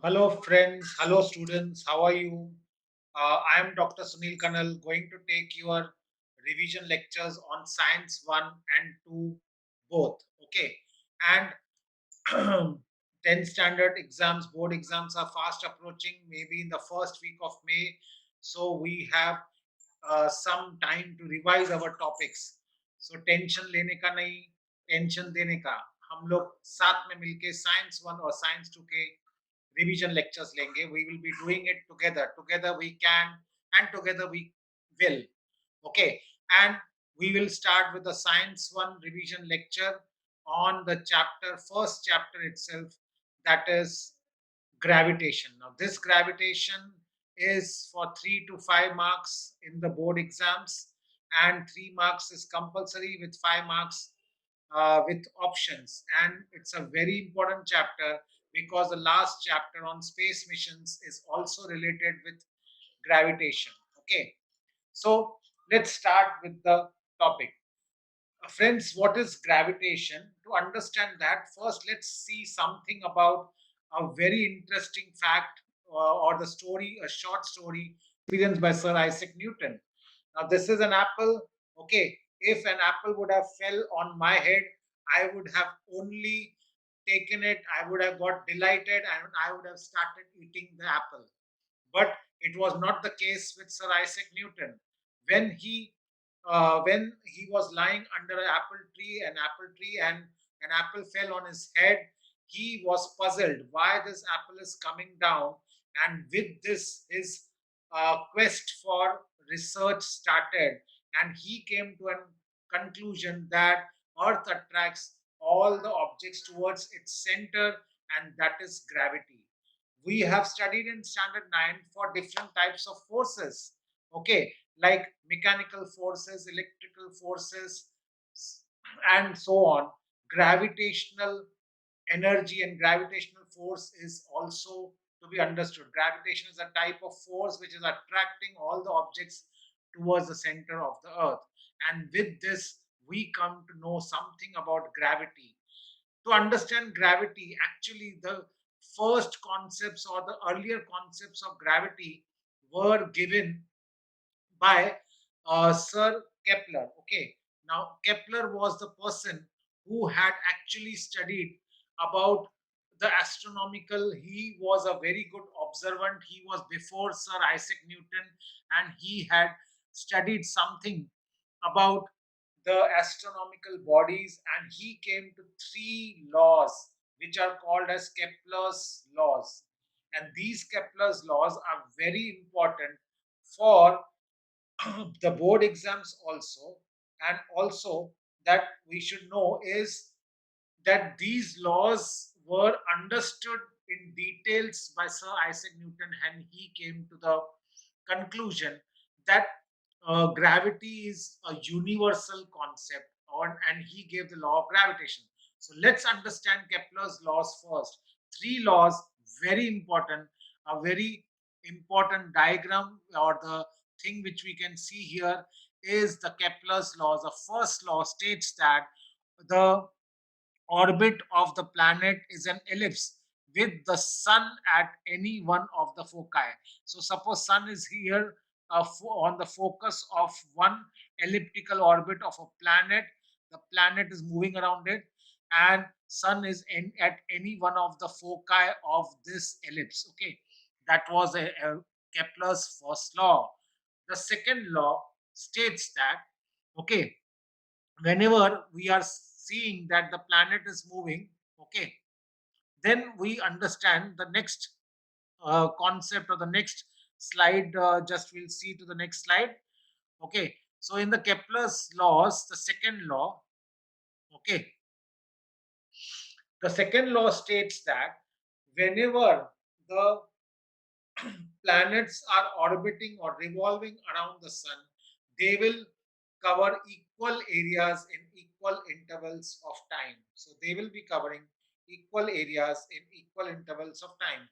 Hello, friends. Hello, students. How are you? I am Dr. Sunil Kanal, going to take your revision lectures on Science 1 and 2 both. Okay. And 10th standard exams, board exams are fast approaching, maybe in the first week of May. So we have some time to revise our topics. So tension लेने का नहीं, tension देने का. हम लोग साथ में मिलके साइंस 1 और साइंस 2 के रिवीजन लेक्चर्स लेंगे. We will be doing it together. Together we can and together we will. Okay. And we will start with the science 1 revision lecture on the first chapter itself, that is gravitation. Now, this gravitation is for 3 to 5 marks in the board exams, and 3 marks is compulsory with 5 marks with options. And it's a very important chapter because the last chapter on space missions is also related with gravitation. Okay, so let's start with the topic. Friends, what is gravitation? To understand that, first let's see something about a very interesting fact or the story, a short story experienced by Sir Isaac Newton. Now, this is an apple. Okay, if an apple would have fell on my head, I would have only taken it. I would have got delighted and I would have started eating the apple. But it was not the case with Sir Isaac Newton. When he was lying under an apple tree, and an apple fell on his head, he was puzzled why this apple is coming down. And with this, his quest for research started, and he came to a conclusion that Earth attracts all the objects towards its center, and that is gravity. We have studied in standard 9 for different types of forces, okay, like mechanical forces, electrical forces, and so on. Gravitational energy and gravitational force is also to be understood. Gravitation is a type of force which is attracting all the objects towards the center of the earth. And with this, we come to know something about gravity. To understand gravity, actually, the first concepts or the earlier concepts of gravity were given by Sir Kepler. Okay, now Kepler was the person who had actually studied about the astronomical. He was a very good observant. He was before Sir Isaac Newton, and he had studied something about the astronomical bodies, and he came to three laws which are called as Kepler's laws. And these Kepler's laws are very important for the board exams also. And also, that we should know is that these laws were understood in details by Sir Isaac Newton, and he came to the conclusion that gravity is a universal concept, and he gave the law of gravitation. So let's understand Kepler's laws first. Three laws, very important, a very important diagram, or the thing which we can see here is the Kepler's laws. The first law states that the orbit of the planet is an ellipse with the sun at any one of the foci. So suppose sun is here on the focus of one elliptical orbit of a planet. The planet is moving around it, and sun is at any one of the foci of this ellipse. Okay, that was a Kepler's first law. The second law states that, okay, whenever we are seeing that the planet is moving, okay, then we understand the next concept, or the next slide. Just we'll see to the next slide. Okay, so in the Kepler's laws, the second law, okay, the second law states that whenever the planets are orbiting or revolving around the sun, they will cover equal areas in equal intervals of time. So they will be covering equal areas in equal intervals of time.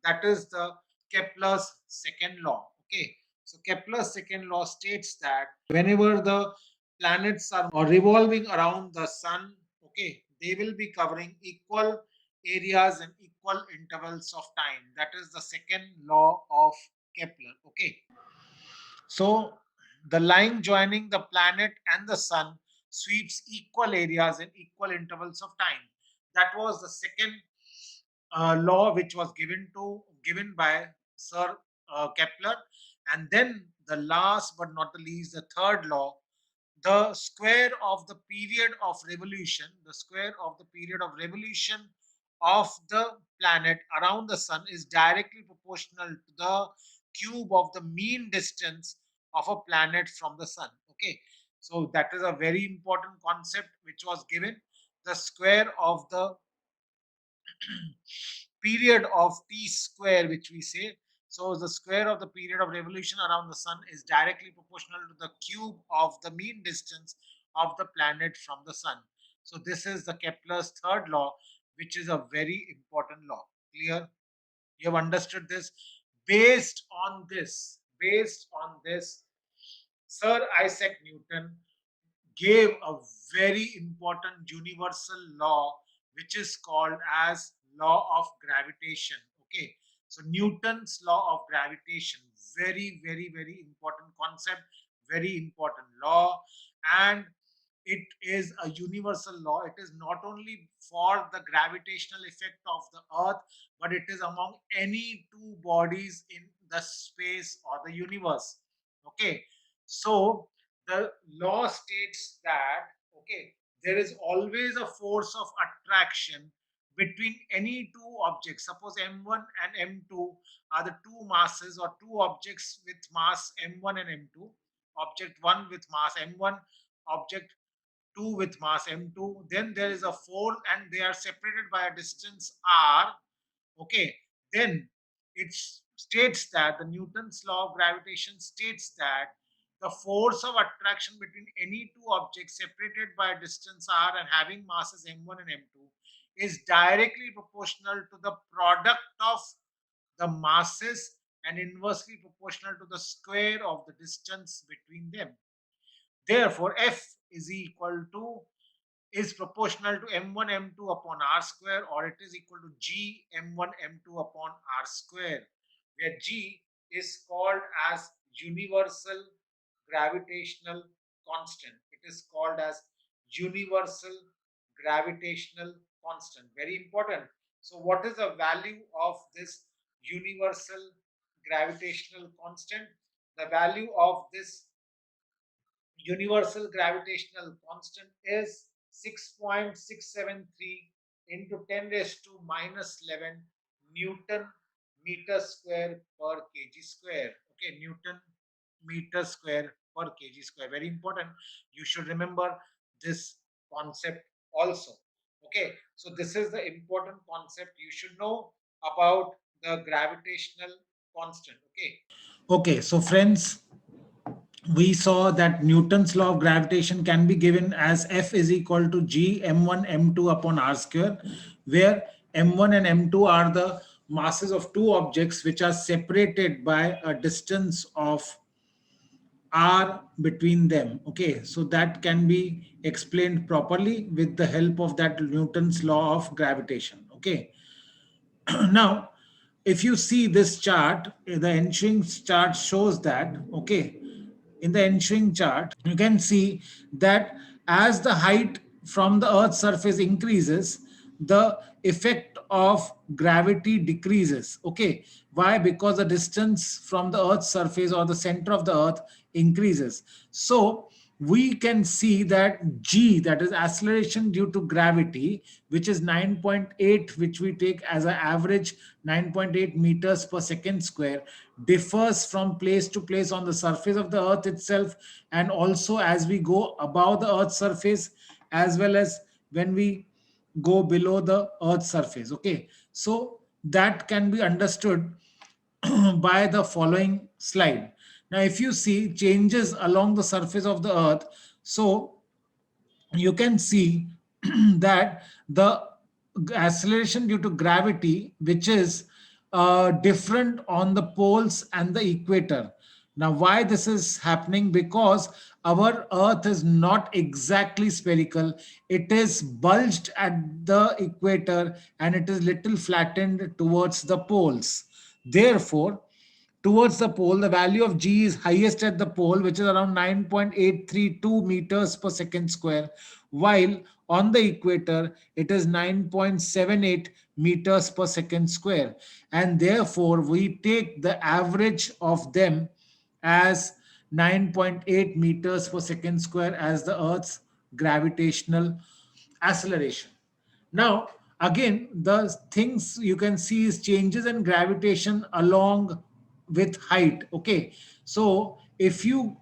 That is the Kepler's second law. Okay. So Kepler's second law states that whenever the planets are revolving around the sun, okay, they will be covering equal areas in equal intervals of time. That is the second law of Kepler. Okay. So the line joining the planet and the sun sweeps equal areas in equal intervals of time. That was the second law which was given by Sir Kepler. And then the last but not the least, the third law, the square of the period of revolution, the square of the period of revolution of the planet around the sun is directly proportional to the cube of the mean distance of a planet from the sun. Okay, so that is a very important concept which was given. The square of the period of t square, which we say. So the square of the period of revolution around the sun is directly proportional to the cube of the mean distance of the planet from the sun. So this is the Kepler's third law, which is a very important law. Clear? You have understood this. Based on this, Sir Isaac Newton gave a very important universal law which is called as law of gravitation. Okay, so Newton's law of gravitation, very important concept, very important law. And it is a universal law. It is not only for the gravitational effect of the earth, but it is among any two bodies in the space or the universe. Okay, so the law states that, okay, there is always a force of attraction between any two objects. Suppose m1 and m2 are the two masses or two objects with mass m1 and m2. Object 1 with mass m1, object 2 with mass m2. Then there is a 4 and they are separated by a distance r. Okay, then it states that the Newton's law of gravitation states that the force of attraction between any two objects separated by a distance r and having masses m1 and m2 is directly proportional to the product of the masses and inversely proportional to the square of the distance between them. Therefore, F is equal to is proportional to m1 m2 upon r square, or it is equal to g m1 m2 upon r square, where g is called as universal gravitational constant. It is called as universal gravitational constant. Very important. So what is the value of this universal gravitational constant? The value of this universal gravitational constant is 6.673 into 10 raised to minus 11 Newton meter square per kg square. Okay, Newton meter square per kg square. Very important. You should remember this concept also. Okay, so this is the important concept you should know about the gravitational constant. Okay. Okay, so friends, we saw that Newton's law of gravitation can be given as F is equal to G m1 m2 upon r square, where m1 and m2 are the masses of two objects which are separated by a distance of r between them. Okay, so that can be explained properly with the help of that Newton's law of gravitation. Okay, now if you see this chart, the ensuing chart shows that, okay, in the ensuing chart you can see that as the height from the earth's surface increases, the effect of gravity decreases. Okay, why? Because the distance from the earth's surface or the center of the earth increases. So we can see that g, that is acceleration due to gravity, which is 9.8, which we take as an average 9.8 meters per second square, differs from place to place on the surface of the earth itself, and also as we go above the earth's surface, as well as when we go below the earth's surface. Okay, so that can be understood by the following slide. Now, if you see changes along the surface of the earth, so you can see that the acceleration due to gravity, which is different on the poles and the equator. Now, why this is happening? Because our Earth is not exactly spherical. It is bulged at the equator and it is little flattened towards the poles. Therefore, towards the pole, the value of G is highest at the pole, which is around 9.832 meters per second square, while on the equator, it is 9.78 meters per second square. And therefore, we take the average of them as 9.8 meters per second square as the Earth's gravitational acceleration. Now, again, the things you can see is changes in gravitation along with height. Okay, so if you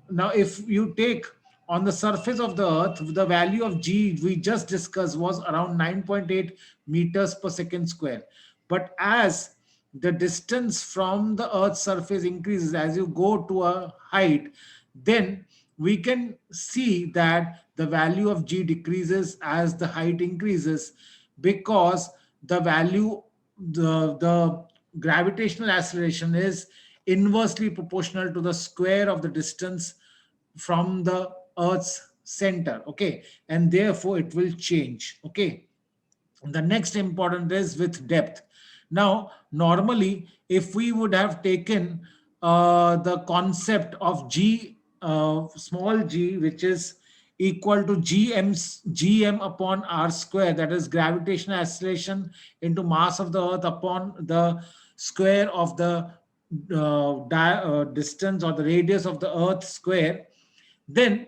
take on the surface of the Earth, the value of G we just discussed was around 9.8 meters per second square. But as the distance from the Earth's surface increases as you go to a height, then we can see that the value of G decreases as the height increases, because the value the gravitational acceleration is inversely proportional to the square of the distance from the Earth's center. Okay, and therefore it will change. Okay, the next important is with depth. Now, normally, if we would have taken the concept of G, small g, which is equal to gm upon r square, that is gravitational acceleration into mass of the Earth upon the square of the distance or the radius of the Earth square, then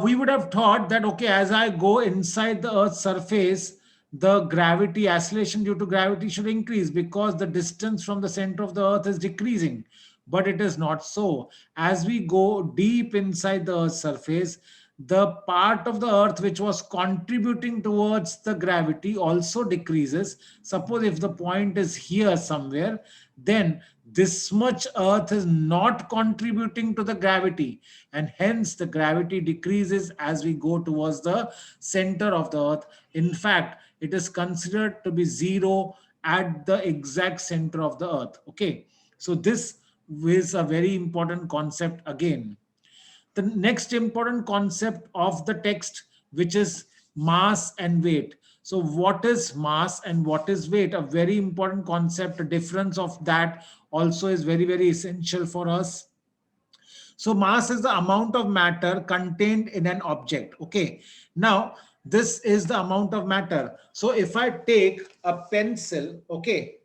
we would have thought that okay, as I go inside the Earth's surface, the gravity acceleration due to gravity should increase because the distance from the center of the Earth is decreasing. But it is not so. As we go deep inside the Earth's surface, the part of the Earth which was contributing towards the gravity also decreases. Suppose if the point is here somewhere, then this much Earth is not contributing to the gravity, and hence the gravity decreases as we go towards the center of the Earth. In fact, it is considered to be zero at the exact center of the Earth. Okay, so this is a very important concept again. The next important concept of the text, which is mass and weight. So what is mass and what is weight? A very important concept. A difference of that also is very, very essential for us. So mass is the amount of matter contained in an object. Okay, now this is the amount of matter. So if I take a pencil, okay,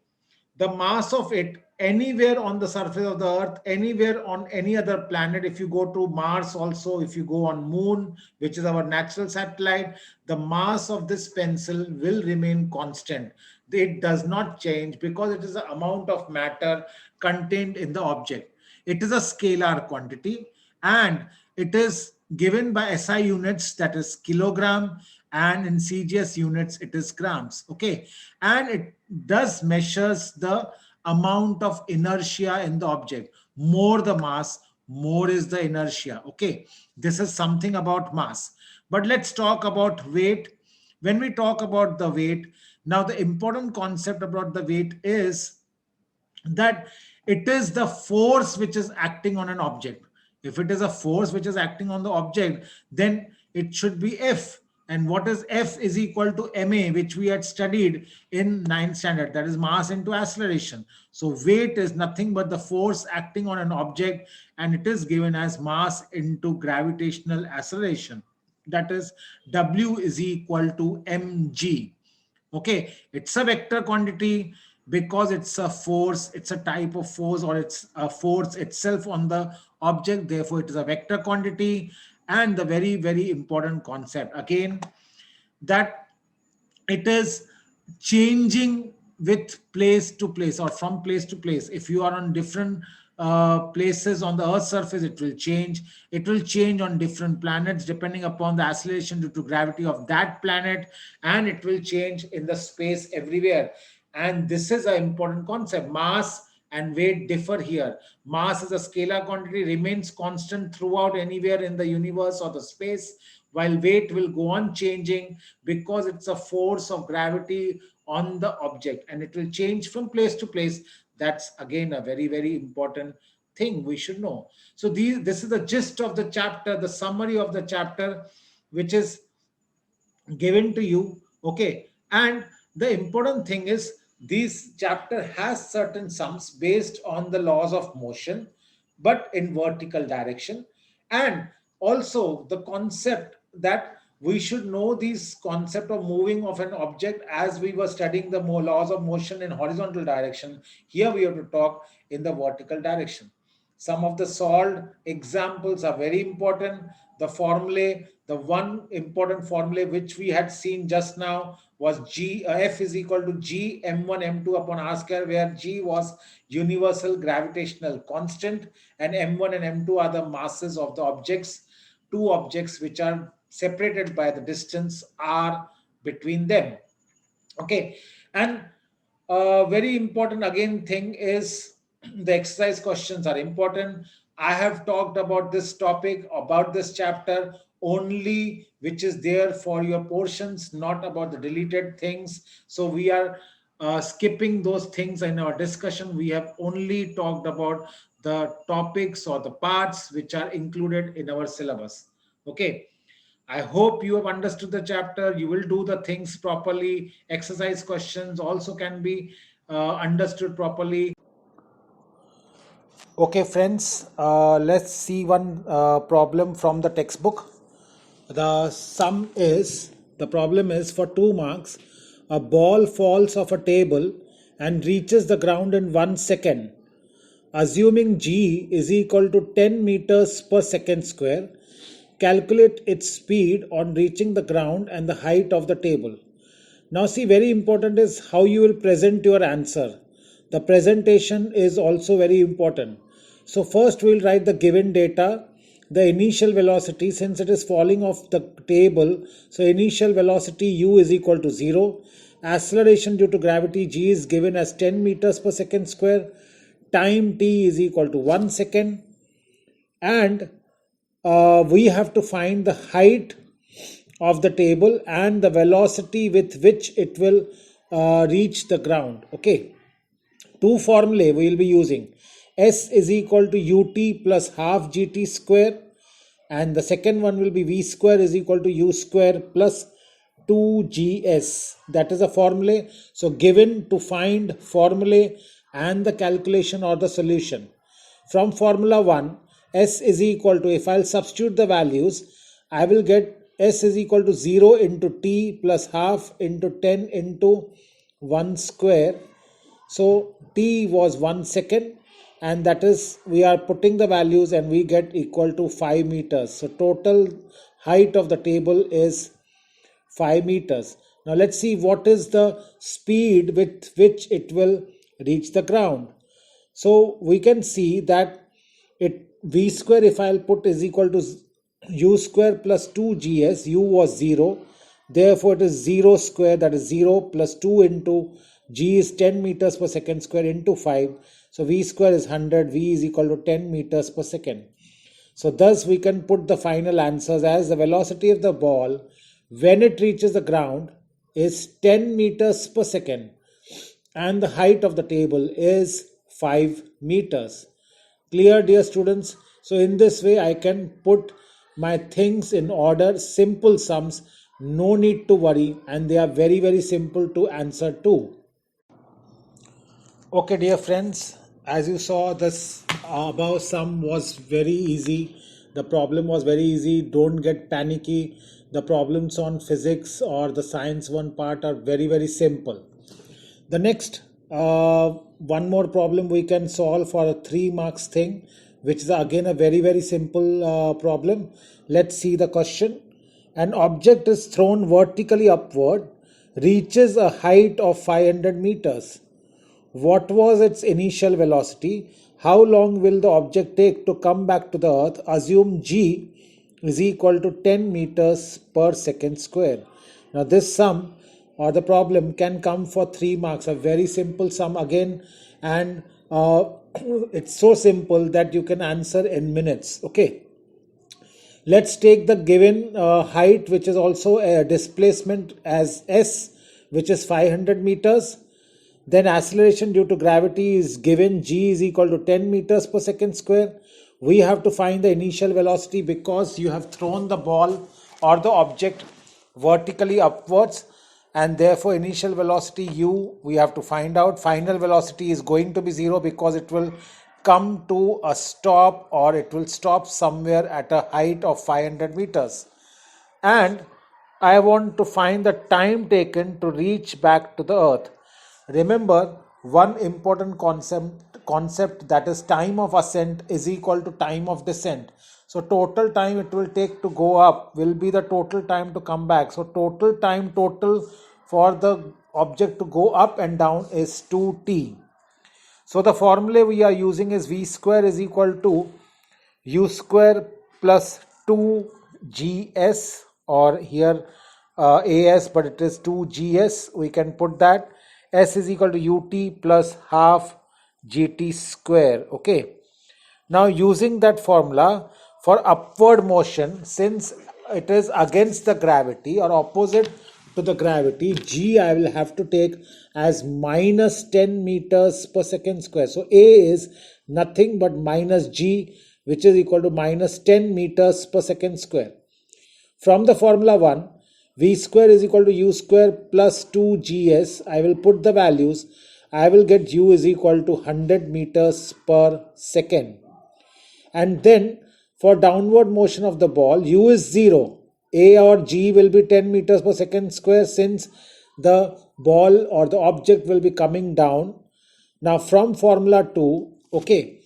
the mass of it anywhere on the surface of the Earth, anywhere on any other planet, if you go to Mars also, if you go on Moon, which is our natural satellite, the mass of this pencil will remain constant. It does not change because it is the amount of matter contained in the object. It is a scalar quantity and it is given by SI units, that is kilogram, and in CGS units it is grams. Okay, and it does measures the amount of inertia in the object. More the mass, more is the inertia. Okay, this is something about mass. But let's talk about weight. When we talk about the weight, now the important concept about the weight is that it is the force which is acting on an object. If it is a force which is acting on the object, then it should be F. And what is F is equal to ma, which we had studied in ninth standard, that is mass into acceleration. So weight is nothing but the force acting on an object, and it is given as mass into gravitational acceleration. That is W is equal to mg. Okay, it's a vector quantity because it's a force, it's a type of force, or it's a force itself on the object. Therefore, it is a vector quantity. And the very, very important concept again, that it is changing with place to place or from place to place. If you are on different places on the Earth's surface, it will change. It will change on different planets depending upon the acceleration due to gravity of that planet, and it will change in the space everywhere. And this is an important concept. Mass and weight differ here. Mass is a scalar quantity, remains constant throughout anywhere in the universe or the space, while weight will go on changing because it's a force of gravity on the object and it will change from place to place. That's again a very, very important thing we should know. So this is the gist of the chapter, the summary of the chapter, which is given to you. Okay, and the important thing is this chapter has certain sums based on the laws of motion, but in vertical direction, and also the concept that we should know this concept of moving of an object as we were studying the more laws of motion in horizontal direction. Here we have to talk in the vertical direction. Some of the solved examples are very important. The formulae, the one important formula which we had seen just now was F is equal to G m1 m2 upon r square, where G was universal gravitational constant and m1 and m2 are the masses of the objects, two objects which are separated by the distance r between them. Okay, and very important again thing is the exercise questions are important. I have talked about this topic, about this chapter only, which is there for your portions, not about the deleted things. So we are skipping those things in our discussion. We have only talked about the topics or the parts which are included in our syllabus. Okay, I hope you have understood the chapter. You will do the things properly. Exercise questions also can be understood properly. Okay, friends, let's see one problem from the textbook. The problem is for 2 marks, a ball falls off a table and reaches the ground in 1 second. Assuming g is equal to 10 meters per second square, calculate its speed on reaching the ground and the height of the table. Now, see, very important is how you will present your answer. The presentation is also very important. So, first we'll write the given data, the initial velocity, since it is falling off the table. So, initial velocity u is equal to 0. Acceleration due to gravity g is given as 10 meters per second square. Time t is equal to 1 second. And we have to find the height of the table and the velocity with which it will reach the ground. Okay, two formulae we will be using. S is equal to ut plus half gt square, and the second one will be v square is equal to u square plus 2gs. That is a formulae. So given to find formulae and the calculation or the solution. From formula 1, S is equal to, if I'll substitute the values, I will get S is equal to 0 into t plus half into 10 into 1 square. So t was 1 second, and that is, we are putting the values and we get equal to 5 meters. So total height of the table is 5 meters. Now let's see what is the speed with which it will reach the ground. So we can see that it v square, if I'll put, is equal to u square plus 2gs. U was 0, therefore it is 0 square, that is 0 plus 2 into g is 10 meters per second square into 5. So v square is 100, v is equal to 10 meters per second. So thus we can put the final answers as the velocity of the ball when it reaches the ground is 10 meters per second and the height of the table is 5 meters. Clear, dear students? So in this way I can put my things in order, simple sums, no need to worry, and they are very, very simple to answer too. Okay, dear friends, as you saw, this above sum was very easy. The problem was very easy. Don't get panicky. The problems on physics or the science one part are very, very simple. The next one more problem we can solve for a 3 marks thing, which is again a very, very simple problem. Let's see the question. An object is thrown vertically upward, reaches a height of 500 meters. What was its initial velocity? How long will the object take to come back to the earth? Assume g is equal to 10 meters per second square. Now this sum or the problem can come for 3 marks, a very simple sum again, and it's so simple that you can answer in minutes. Okay, let's take the given height, which is also a displacement, as s, which is 500 meters. Then acceleration due to gravity is given, g is equal to 10 meters per second square. We have to find the initial velocity because you have thrown the ball or the object vertically upwards, and therefore initial velocity u we have to find out. Final velocity is going to be 0 because it will come to a stop, or it will stop somewhere at a height of 500 meters. And I want to find the time taken to reach back to the earth. Remember one important concept, that is time of ascent is equal to time of descent. So total time it will take to go up will be the total time to come back. So total time total for the object to go up and down is 2t. So the formula we are using is v square is equal to u square plus 2gs, or here as, but it is 2gs. We can put that s is equal to ut plus half gt square. Okay. Now using that formula for upward motion, since it is against the gravity or opposite to the gravity, g I will have to take as minus 10 meters per second square. So a is nothing but minus g, which is equal to minus 10 meters per second square. From the formula 1, v square is equal to u square plus 2gs. I will put the values. I will get u is equal to 100 meters per second. And then for downward motion of the ball, u is 0. A or g will be 10 meters per second square, since the ball or the object will be coming down. Now from formula 2, okay,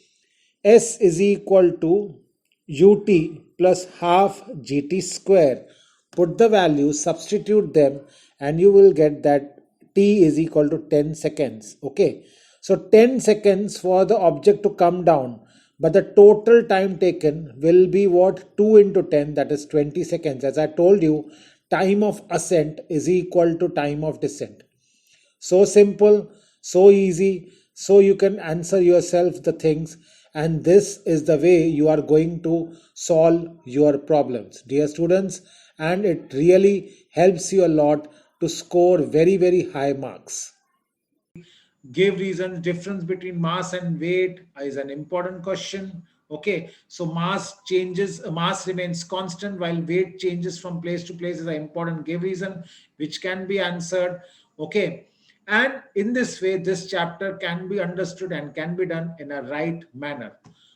s is equal to ut plus half gt square. Put the values, substitute them, and you will get that t is equal to 10 seconds. Okay, so 10 seconds for the object to come down, but the total time taken will be what? 2 into 10, that is 20 seconds. As I told you, time of ascent is equal to time of descent. So simple, so easy, so you can answer yourself the things, and this is the way you are going to solve your problems, dear students, and it really helps you a lot to score very, very high marks. Give reasons. Difference between mass and weight is an important question. Okay, so mass changes, mass remains constant while weight changes from place to place is an important give reason which can be answered. Okay, and in this way this chapter can be understood and can be done in a right manner.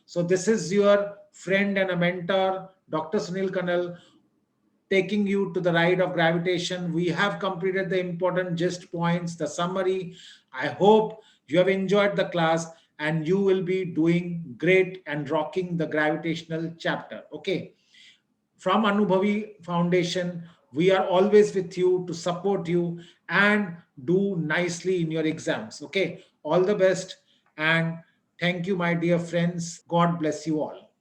So this is your friend and a mentor, Dr. Sunil Kanal, taking you to the ride of gravitation. We have completed the important gist points, the summary. I hope you have enjoyed the class and you will be doing great and rocking the gravitational chapter. Okay. From Anubhavi Foundation, we are always with you to support you and do nicely in your exams. Okay. All the best and thank you, my dear friends. God bless you all.